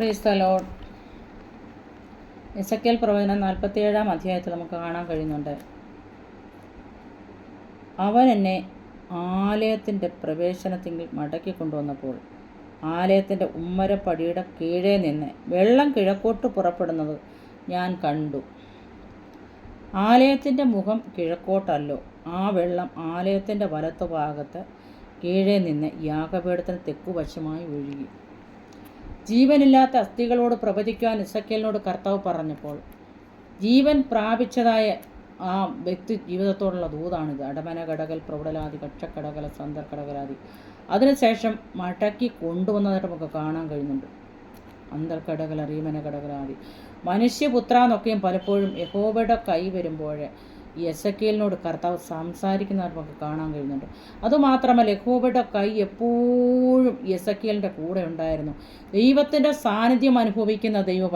Praise the Lord. Ezekiel പ്രവചനം 47-ാം അധ്യായത്തിൽ നമുക്ക് കാണാൻ കഴിയുന്നുണ്ട്. അവൻ എന്നെ ആലയത്തിൻ്റെ പ്രവേശനത്തിൽ മടക്കി കൊണ്ടുവന്നപ്പോൾ ആലയത്തിൻ്റെ ഉമ്മരപ്പടിയുടെ കീഴേ നിന്ന് വെള്ളം കിഴക്കോട്ട് പുറപ്പെടുന്നത് ഞാൻ കണ്ടു. ആലയത്തിൻ്റെ മുഖം കിഴക്കോട്ടല്ലോ. ആ വെള്ളം ആലയത്തിൻ്റെ വലത്തുഭാഗത്ത് കീഴേ നിന്ന് യാഗപീഠത്തിന് തെക്കുവശമായി ഒഴുകി. ജീവനില്ലാത്ത അസ്ഥികളോട് പ്രവചിക്കുവാൻ എസെക്കിയേലിനോട് കർത്താവ് പറഞ്ഞപ്പോൾ ജീവൻ പ്രാപിച്ചതായ ആ വ്യക്തി ജീവിതത്തോടുള്ള ദൂതാണിത്. അടമന കടകൽ പ്രൗഢലാദി കക്ഷക്കടകല സന്തർക്കടകലാദി. അതിനുശേഷം മടക്കി കൊണ്ടുവന്നതായിട്ട് നമുക്ക് കാണാൻ കഴിയുന്നുണ്ട്. അന്തർക്കടകല റീമന കടകലാദി. മനുഷ്യപുത്ര എന്നൊക്കെയും പലപ്പോഴും യഹോവയുടെ കൈ വരുമ്പോൾ ഈ എസെക്കിയേലിനോട് കർത്താവ് സംസാരിക്കുന്നതായിട്ട് നമുക്ക് കാണാൻ കഴിയുന്നുണ്ട്. അതുമാത്രമല്ല, യഹോവയുടെ കൈ എപ്പോഴും എസെക്കിയേലിൻ്റെ കൂടെ ഉണ്ടായിരുന്നു. ദൈവത്തിൻ്റെ സാന്നിധ്യം അനുഭവിക്കുന്ന ദൈവ